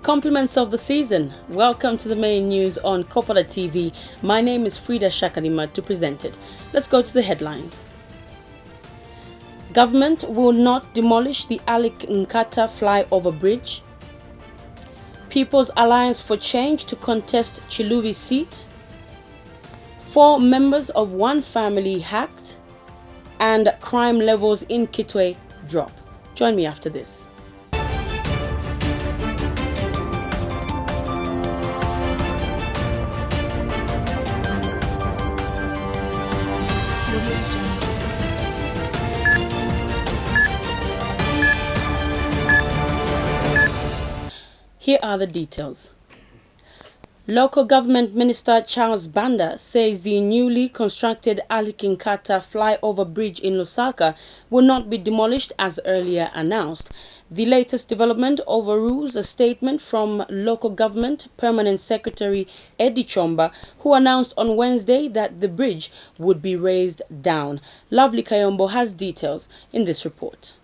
Compliments of the season. Welcome to the main news on Kopala TV. My name is Frida Shakalima to present it. Let's go to the headlines. Government will not demolish the Nkata Flyover Bridge. People's Alliance for Change to contest Chilubi's seat. 4 members of one family hacked. And crime levels in Kitwe drop. Join me after this. Here are the details. Local Government Minister Charles Banda says the newly constructed Nkata Flyover Bridge in Lusaka will not be demolished as earlier announced. The latest development overrules a statement from Local Government Permanent Secretary Eddie Chomba, who announced on Wednesday that the bridge would be raised down. Lovely Kayombo has details in this report.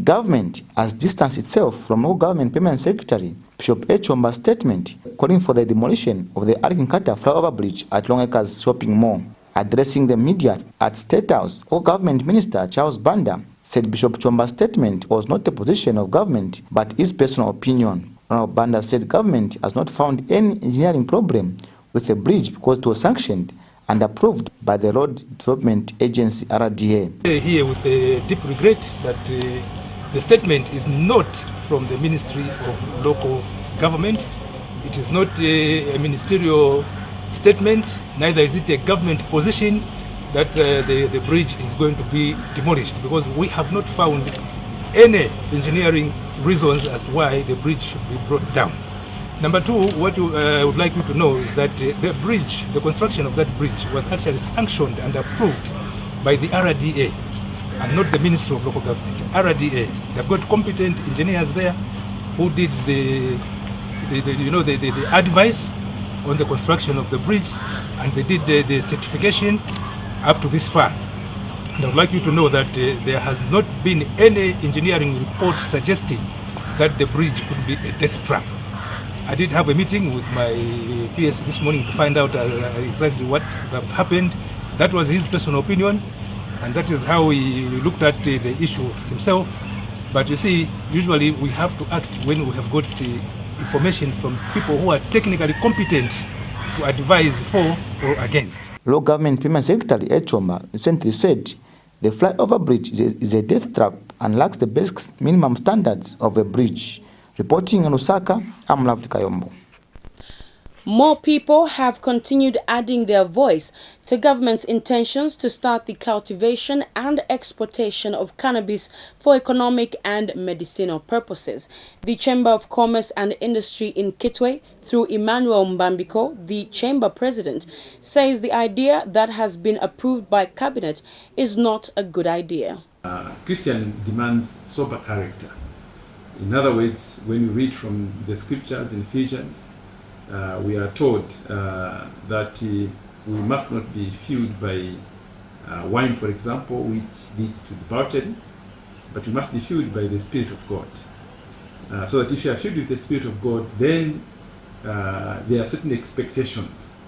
Government has distanced itself from Local Government Permanent Secretary Bishop Chomba's statement calling for the demolition of the Nkata Flyover Bridge at Longacres Shopping Mall. Addressing the media at State House, Local Government Minister Charles Banda said Bishop Chomba's statement was not the position of government but his personal opinion. Honorable Banda said government has not found any engineering problem with the bridge because it was sanctioned and approved by the Road Development Agency RDA. Here with a deep regret that the statement is not from the Ministry of Local Government. It is not a ministerial statement, neither is it a government position that the bridge is going to be demolished, because we have not found any engineering reasons as to why the bridge should be brought down. Number two, what I would like you to know is that the construction of that bridge was actually sanctioned and approved by the RDA and not the Ministry of Local Government. RDA, they've got competent engineers there who did the advice on the construction of the bridge, and they did the certification up to this far. And I would like you to know that there has not been any engineering report suggesting that the bridge could be a death trap. I did have a meeting with my PS this morning to find out exactly what happened. That was his personal opinion, and that is how he looked at the issue himself. But you see, usually we have to act when we have got information from people who are technically competent to advise for or against. Local Government Permanent Secretary Ed Chomba recently said the flyover bridge is a death trap and lacks the basic minimum standards of a bridge. Reporting in Lusaka, I'm Lovely Kayombo. More people have continued adding their voice to government's intentions to start the cultivation and exportation of cannabis for economic and medicinal purposes. The Chamber of Commerce and Industry in Kitwe, through Emmanuel Mbambiko, the Chamber President, says the idea that has been approved by Cabinet is not a good idea. Christian demands sober character. In other words, when you read from the scriptures in Ephesians, we are told that we must not be fueled by wine, for example, which leads to debauchery, but we must be fueled by the Spirit of God. So that if you are filled with the Spirit of God, then there are certain expectations.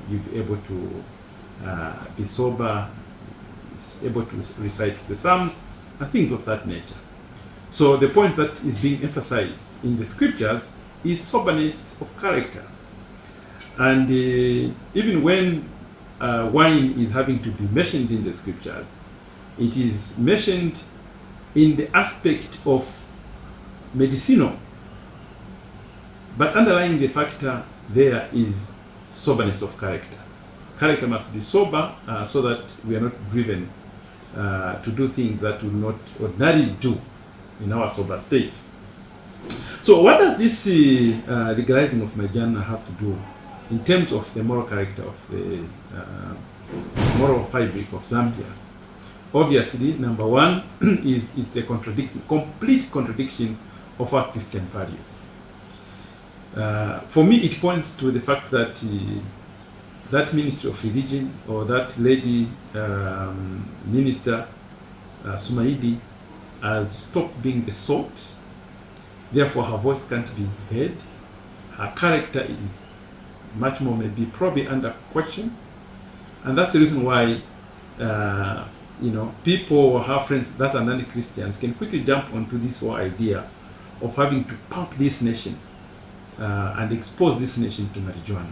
You'll be able to be sober, able to recite the Psalms, and things of that nature. So the point that is being emphasized in the scriptures is soberness of character. And even when wine is having to be mentioned in the scriptures, it is mentioned in the aspect of medicinal. But underlying the factor there is soberness of character. Character must be sober so that we are not driven to do things that we will not ordinarily do in our sober state. So what does this legalizing of marijuana has to do in terms of the moral character of the moral fabric of Zambia? Obviously, number one is it's a complete contradiction of our Christian values. For me, it points to the fact that that Ministry of Religion or that lady minister Sumaidi has stopped being the salt. Therefore, her voice can't be heard. her character is much more maybe probably under question. And that's the reason why people or her friends that are non-Christians can quickly jump onto this whole idea of having to pump this nation and expose this nation to marijuana.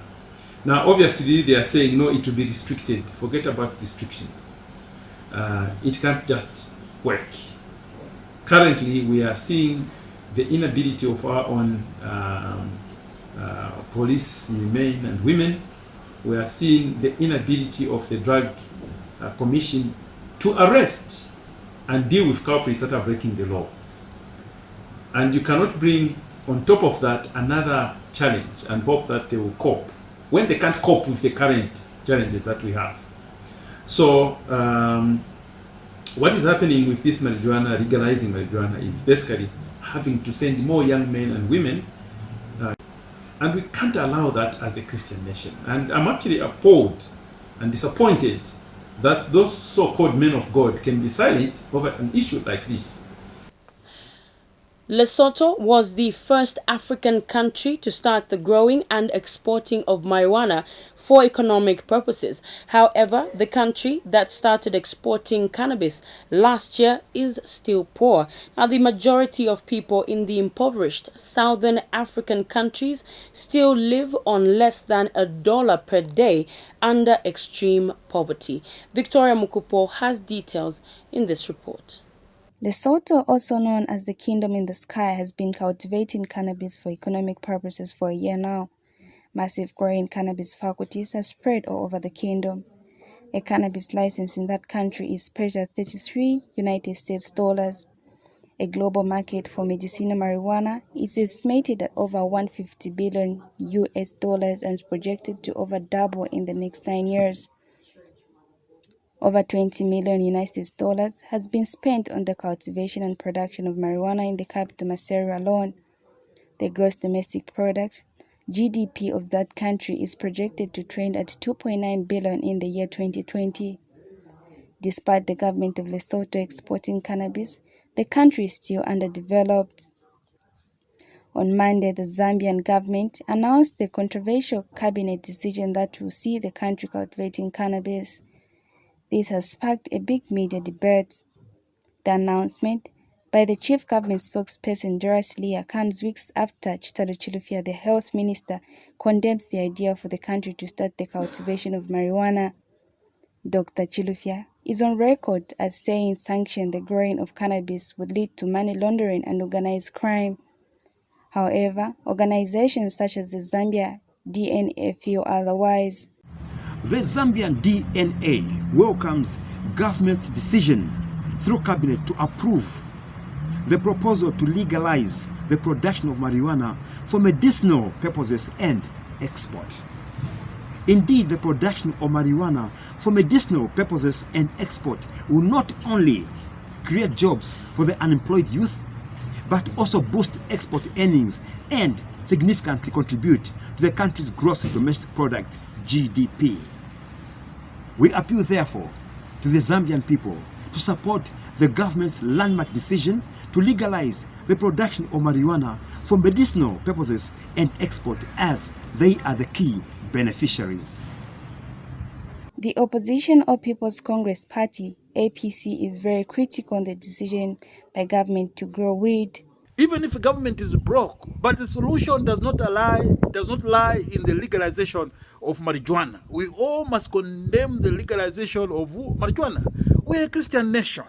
Now, obviously, they are saying, no, it will be restricted. Forget about restrictions. It can't just work. Currently, we are seeing the inability of our own police, men and women. We are seeing the inability of the Drug Commission to arrest and deal with culprits that are breaking the law. And you cannot bring on top of that another challenge and hope that they will cope when they can't cope with the current challenges that we have. So what is happening with this marijuana, legalizing marijuana, is basically having to send more young men and women, and we can't allow that as a Christian nation. And I'm actually appalled and disappointed that those so-called men of God can be silent over an issue like this. Lesotho was the first African country to start the growing and exporting of marijuana for economic purposes. However, the country that started exporting cannabis last year is still poor. Now, the majority of people in the impoverished southern African countries still live on less than $1 per day under extreme poverty. Victoria Mukupo has details in this report. Lesotho, also known as the Kingdom in the Sky, has been cultivating cannabis for economic purposes for a year now. Massive growing cannabis faculties have spread all over the kingdom. A cannabis license in that country is priced at $33 US. A global market for medicinal marijuana is estimated at over $150 billion US and is projected to over double in the next 9 years. Over $20 million US has been spent on the cultivation and production of marijuana in the capital Maseru alone. The gross domestic product, GDP, of that country is projected to trend at $2.9 billion in the year 2020. Despite the government of Lesotho exporting cannabis, the country is still underdeveloped. On Monday, the Zambian government announced the controversial cabinet decision that will see the country cultivating cannabis. This has sparked a big media debate. The announcement by the chief government spokesperson Doris Leah comes weeks after Chitalo Chilufya, the health minister, condemns the idea for the country to start the cultivation of marijuana. Dr. Chilufya is on record as saying sanctioning the growing of cannabis would lead to money laundering and organized crime. However, organizations such as the Zambia DNA feel otherwise. The Zambian DNA welcomes government's decision through cabinet to approve the proposal to legalize the production of marijuana for medicinal purposes and export. Indeed, the production of marijuana for medicinal purposes and export will not only create jobs for the unemployed youth, but also boost export earnings and significantly contribute to the country's gross domestic product, GDP. We appeal, therefore, to the Zambian people to support the government's landmark decision to legalize the production of marijuana for medicinal purposes and export, as they are the key beneficiaries. The opposition All People's Congress Party, APC, is very critical on the decision by government to grow weed. Even if the government is broke, but the solution does not lie in the legalization of marijuana. We all must condemn the legalization of marijuana. We're a Christian nation,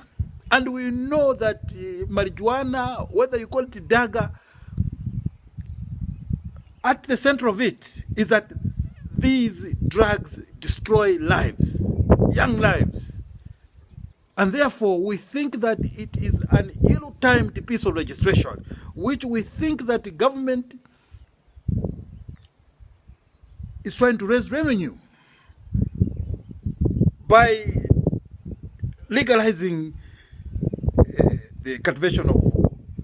and we know that marijuana, whether you call it dagga, at the center of it is that these drugs destroy lives, young lives. And therefore, we think that it is an ill-timed piece of legislation, which we think that the government is trying to raise revenue by legalizing the cultivation of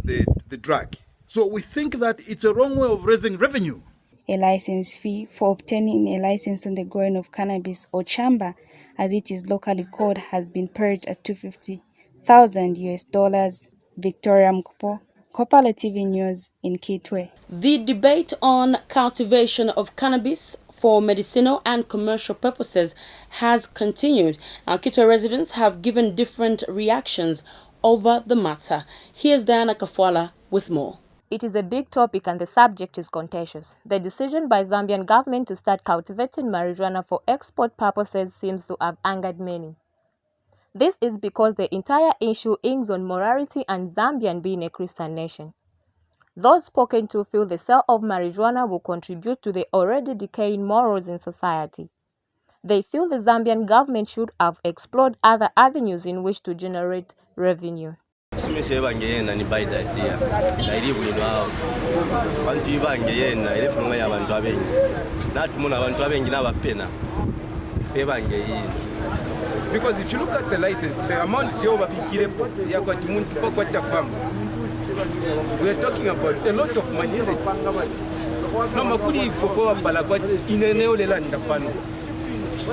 the drug. So we think that it's a wrong way of raising revenue. A license fee for obtaining a license on the growing of cannabis, or chamba, as it is locally called, has been purged at $250,000 US. Victoria Mukupo, Kopala TV News in Kitwe. The debate on cultivation of cannabis for medicinal and commercial purposes has continued. Our Kitwe residents have given different reactions over the matter. Here's Diana Kafwala with more. It is a big topic and the subject is contentious. The decision by Zambian government to start cultivating marijuana for export purposes seems to have angered many. This is because the entire issue hangs on morality and Zambian being a Christian nation. Those spoken to feel the sale of marijuana will contribute to the already decaying morals in society. They feel the Zambian government should have explored other avenues in which to generate revenue. Because if you look at the license, the amount we are talking about a lot of money, is it? No,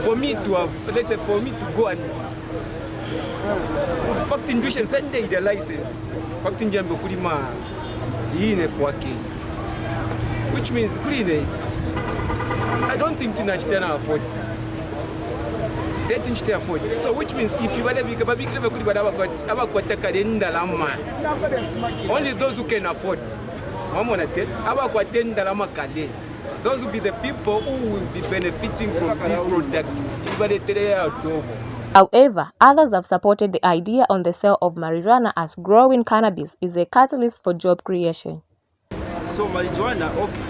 for me to have, let's say, for me to go and send the license, which means I don't think Tina can afford. So which means if you only those who can afford, those will be the people who will be benefiting from this product. However, others have supported the idea on the sale of marijuana as growing cannabis is a catalyst for job creation. So marijuana, okay.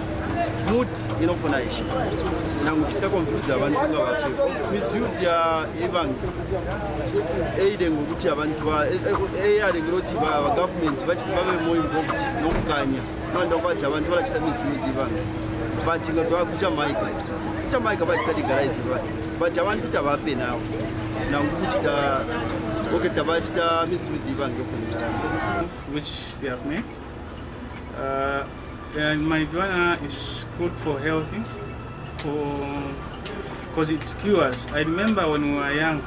Mood inofanaisha na ngufisa confuse abantu misuse ya even aiding ukuthi abantu eyale ngiloti ba government bathi babe more involved nokukanya manje kwathi abantu balakisa misuse ibanga bathi ngatwa kucha mic bathi legalize but abantu tabape nawo na ukuchita okay tabachita misuse ibanga which they have made. And marijuana is good for health, because it cures. I remember when we were young,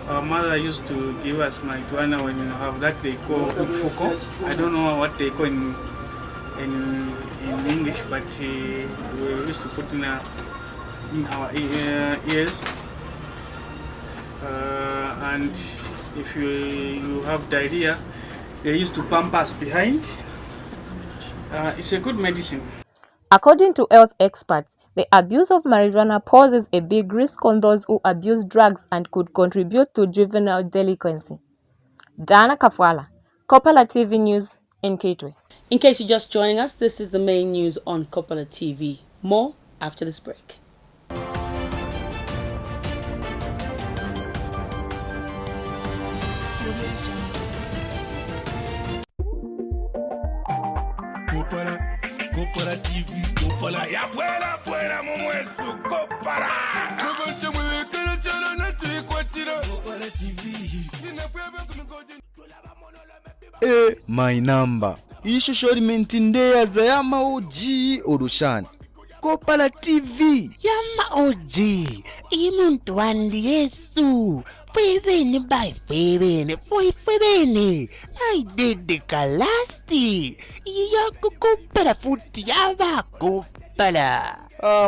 our mother used to give us marijuana when we have that they call fuko. I don't know what they call in English, but we used to put in our ears. And if you have diarrhea, they used to pump us behind. It's a good medicine. According to health experts, the abuse of marijuana poses a big risk on those who abuse drugs and could contribute to juvenile delinquency. Diana Kafwala, Kopala TV News in Kitwe. In case you're just joining us, this is the main news on Kopala TV. More after this break. Kopala TV, Kopala, ya buena mumuesu, Kopala. My number. Ishusho limentindea za yama oji orushani. Kopala TV. Yama oji. Imuntu wandi Yesu. Fwebene by fwebene. Fwebene. Naidede kalasti. Iyako kopala futi yaba kopala.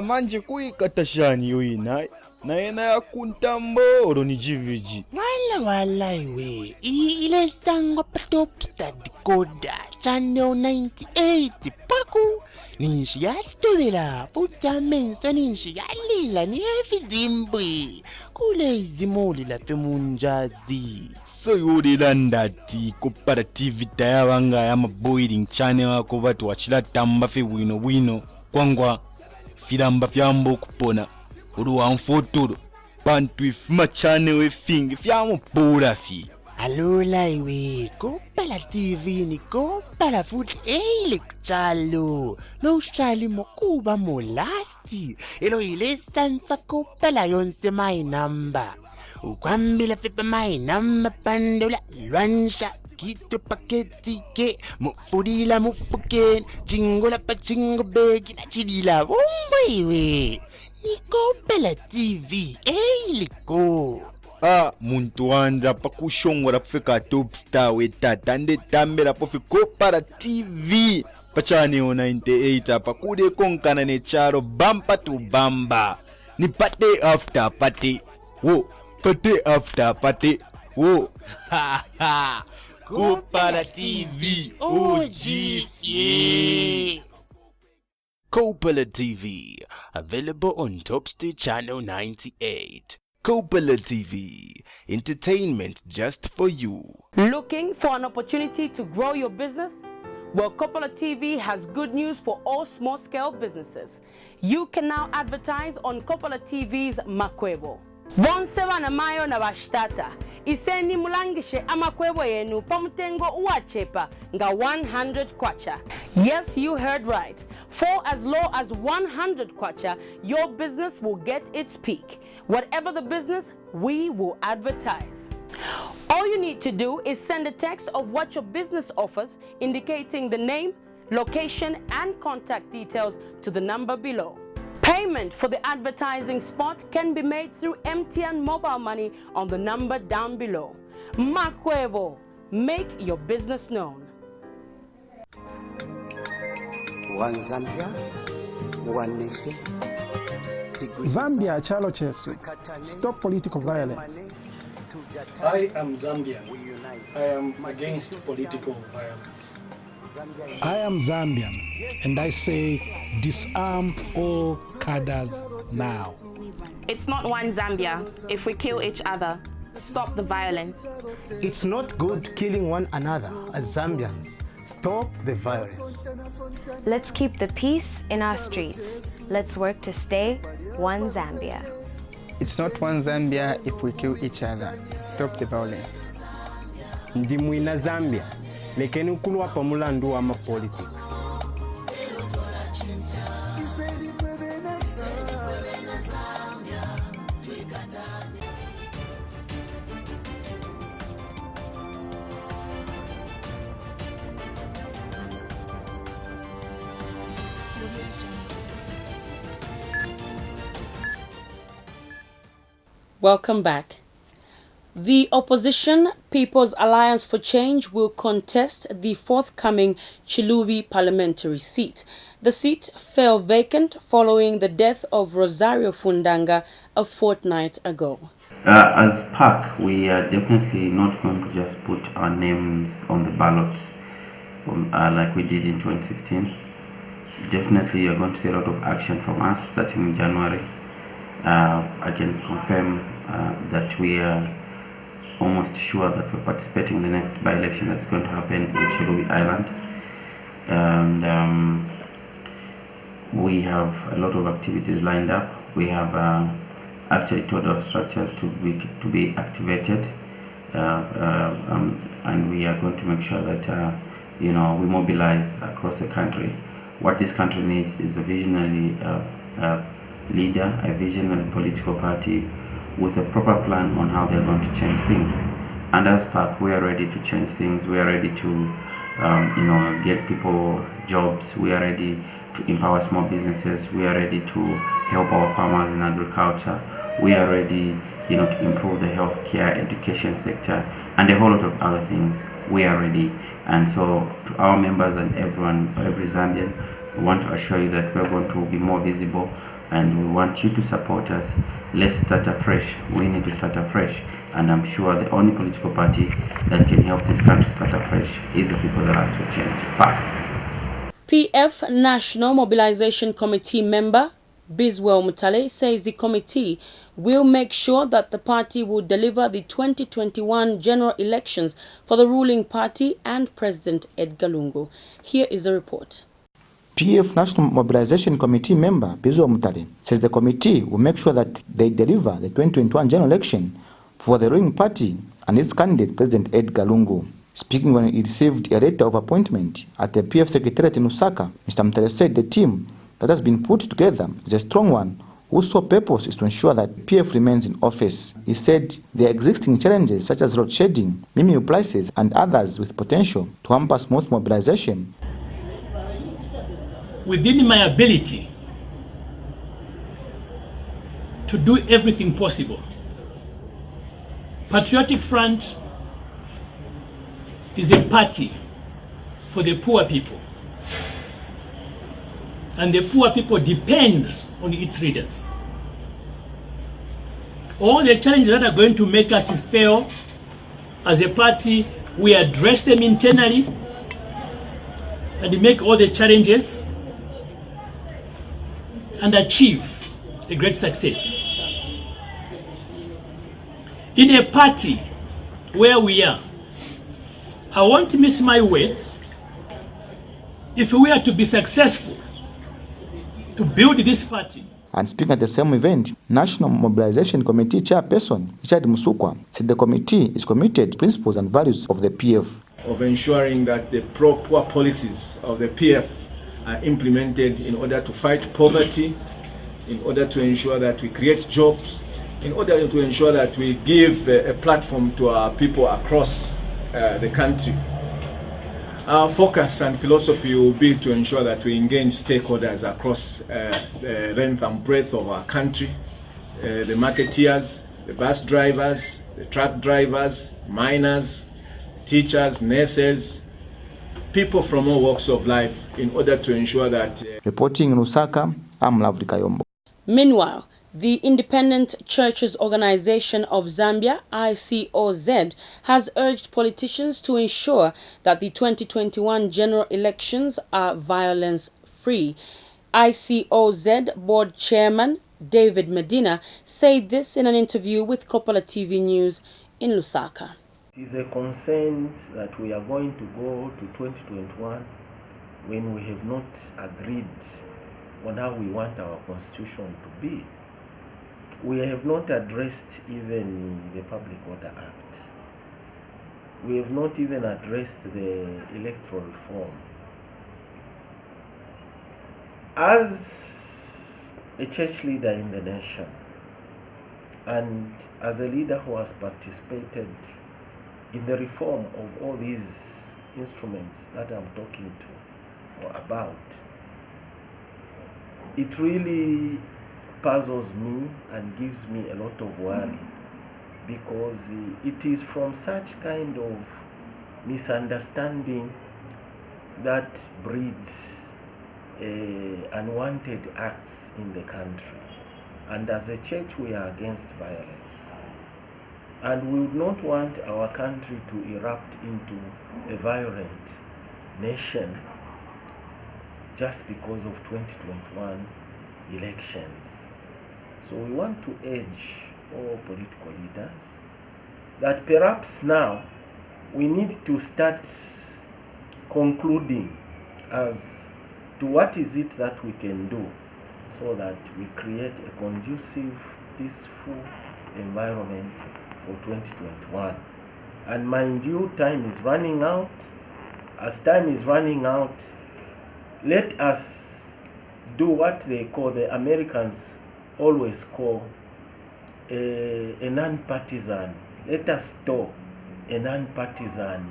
Manje kuikatashani yoinai. Na ena ya kuntambo oro ni jiviji. Wala iwe. Ile sango patop stadi koda. Channel 98 paku. Ninshi yatuvela. Puta mensa ninshi yalila ni evidimbwi. Kule izimoli la femunjazi. So yuri landati Kopala TV tayawanga yama boiling channel wako watu wachila tamba fe wino. Kwangwa filamba fyambo kupona. Uruwa mfotoro. Pantu ifuma channel wefingi fyamo pura fi. Alola iwe, Kopala TV ni Kopala futi eile kuchalo. Lo shali mokuba molasti. Elo ile sansa Kopala yonse my number. Ukwambila pepe my number pandola lwansha. Kito paketi ke mufudila mufuken. Chingola pa chingo begi na chidila bombo iwe. Ni Kopala TV eile ko. muntu wanja pakushongora pfeka top star wetata ndetambira pofi Kopala TV pachaneo 98 apa kude konkana necharo bamba to bamba ni pate after pate wo pate after pate wo Kopala TV OG Kopala TV available on Topstar channel 98. Kopala TV, entertainment just for you. Looking for an opportunity to grow your business? Well, Kopala TV has good news for all small-scale businesses. You can now advertise on Kopala TV's Makwebo. Bonseba na mayo na bashtata. Iseni mulangishe amakwebo yenu pamutengo uachepa nga 100 kwacha. Yes, you heard right. For as low as 100 kwacha, your business will get its peak. Whatever the business, we will advertise. All you need to do is send a text of what your business offers, indicating the name, location, and contact details to the number below. Payment for the advertising spot can be made through MTN mobile money on the number down below. Makwebo, make your business known. One Zambia, one nation. Zambia chalo chesu. Stop political violence. I am Zambian. I am against political violence. I am Zambian, and I say disarm all cadres now. It's not one Zambia if we kill each other. Stop the violence. It's not good killing one another as Zambians. Stop the violence. Let's keep the peace in our streets. Let's work to stay one Zambia. It's not one Zambia if we kill each other. Stop the violence. Ndimuina Zambia. Lekeni ukulwa pamulandu wa politics. Welcome back. The opposition People's Alliance for Change will contest the forthcoming Chilubi parliamentary seat. The seat fell vacant following the death of Rosario Fundanga a fortnight ago. As PAC, we are definitely not going to just put our names on the ballot like we did in 2016. Definitely you're going to see a lot of action from us starting in January. I can confirm that we are almost sure that we're participating in the next by-election that's going to happen in Chilubi Island. And we have a lot of activities lined up. We have actually told our structures to be activated, and we are going to make sure that we mobilize across the country. What this country needs is a visionary leader, a visionary political party with a proper plan on how they're going to change things. And as PAC, we are ready to change things. We are ready to get people jobs. We are ready to empower small businesses. We are ready to help our farmers in agriculture. We are ready to improve the healthcare, education sector, and a whole lot of other things. We are ready. And so to our members and everyone, every Zambian, we want to assure you that we're going to be more visible, and we want you to support us. Let's start afresh. We need to start afresh, and I'm sure the only political party that can help this country start afresh is the People's Alliance for Change, PAC. PF National Mobilization Committee member Biswell Mutale says the committee will make sure that the party will deliver the 2021 general elections for the ruling party and President Edgar Lungu. Here is a report. PF National Mobilization Committee member Biswell Mutale says the committee will make sure that they deliver the 2021 general election for the ruling party and its candidate President Edgar Lungu. Speaking when he received a letter of appointment at the PF Secretariat in Lusaka, Mr. Mutale said the team that has been put together is a strong one whose sole purpose is to ensure that PF remains in office. He said there are existing challenges such as load shedding, minimum prices, and others with potential to hamper smooth mobilization. Within my ability to do everything possible Patriotic Front is a party for the poor people. And the poor people depends on its leaders. All the challenges that are going to make us fail as a party, we address them internally and make all the challenges and achieve a great success. In a party where we are, I won't miss my words. If we are to be successful to build this party. And speaking at the same event, National Mobilization Committee Chairperson Richard Musukwa said the committee is committed to principles and values of the PF. Of ensuring that the pro-poor policies of the PF are implemented in order to fight poverty, in order to ensure that we create jobs, in order to ensure that we give a platform to our people across the country. Our focus and philosophy will be to ensure that we engage stakeholders across the length and breadth of our country, the marketeers, the bus drivers, the truck drivers, miners, teachers, nurses, people from all walks of life, in order to ensure that... Reporting in Lusaka, I'm Lovely Kayombo. Meanwhile, the Independent Churches Organization of Zambia, ICOZ, has urged politicians to ensure that the 2021 general elections are violence-free. ICOZ Board Chairman David Medina said this in an interview with Kopala TV News in Lusaka. It is a concern that we are going to go to 2021 when we have not agreed on how we want our constitution to be. We have not addressed even the Public Order Act. We have not even addressed the electoral reform. As a church leader in the nation, and as a leader who has participated in the reform of all these instruments that I'm talking to or about, it really puzzles me and gives me a lot of worry, because it is from such kind of misunderstanding that breeds unwanted acts in the country. And as a church, we are against violence, and we would not want our country to erupt into a violent nation just because of 2021 elections. So we want to urge all political leaders that perhaps now we need to start concluding as to what is it that we can do so that we create a conducive, peaceful environment for 2021. And mind you, time is running out. As time is running out, let us do what they call, the Americans always call, a non-partisan. Let us do a non-partisan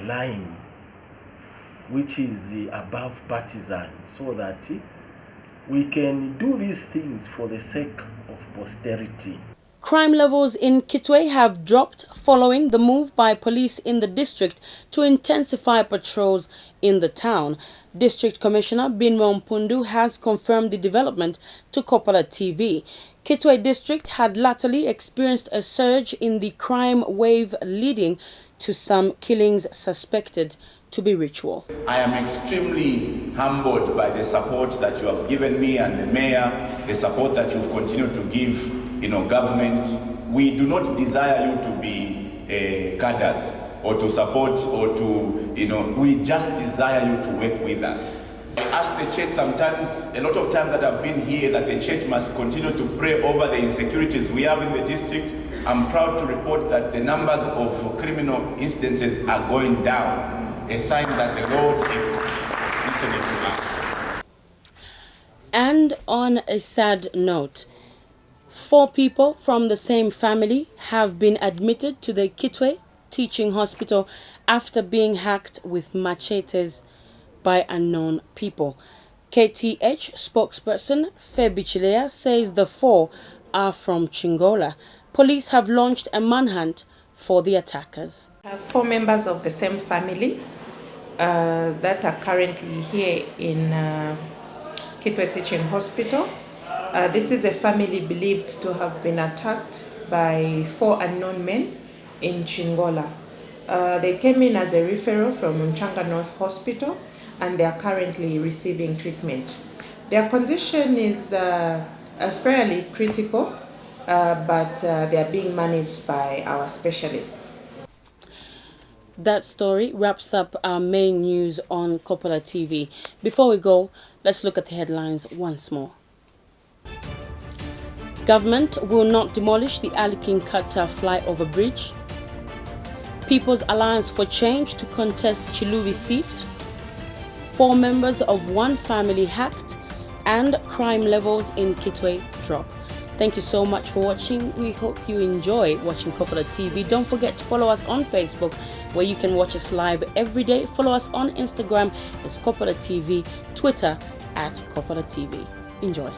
line, which is above partisan, so that we can do these things for the sake of posterity. Crime levels in Kitwe have dropped following the move by police in the district to intensify patrols in the town. District Commissioner Binwe Mpundu has confirmed the development to Kopala TV. Kitwe District had latterly experienced a surge in the crime wave, leading to some killings suspected to be ritual. I am extremely humbled by the support that you have given me and the mayor, the support that you've continued to give, government. We do not desire you to be cadres or to support or to, we just desire you to work with us. I ask the church sometimes, a lot of times that I've been here, that the church must continue to pray over the insecurities we have in the district. I'm proud to report that the numbers of criminal incidences are going down, a sign that the Lord is listening to us. And on a sad note, 4 people from the same family have been admitted to the Kitwe Teaching Hospital after being hacked with machetes by unknown people. KTH spokesperson Febichilea says the 4 are from Chingola. Police have launched a manhunt for the attackers. 4 members of the same family that are currently here in Kitwe Teaching Hospital. This is a family believed to have been attacked by 4 unknown men in Chingola. They came in as a referral from Mchanga North Hospital and they are currently receiving treatment. Their condition is fairly critical, but they are being managed by our specialists. That story wraps up our main news on Kopala TV. Before we go, let's look at the headlines once more. Government will not demolish the Alikin-Kata Flyover Bridge. People's Alliance for Change to contest Chiluvi seat. 4 members of one family hacked, and crime levels in Kitwe drop. Thank you so much for watching. We hope you enjoy watching Kopala TV. Don't forget to follow us on Facebook, where you can watch us live every day. Follow us on Instagram as Kopala TV, Twitter @Kopala TV. Enjoy.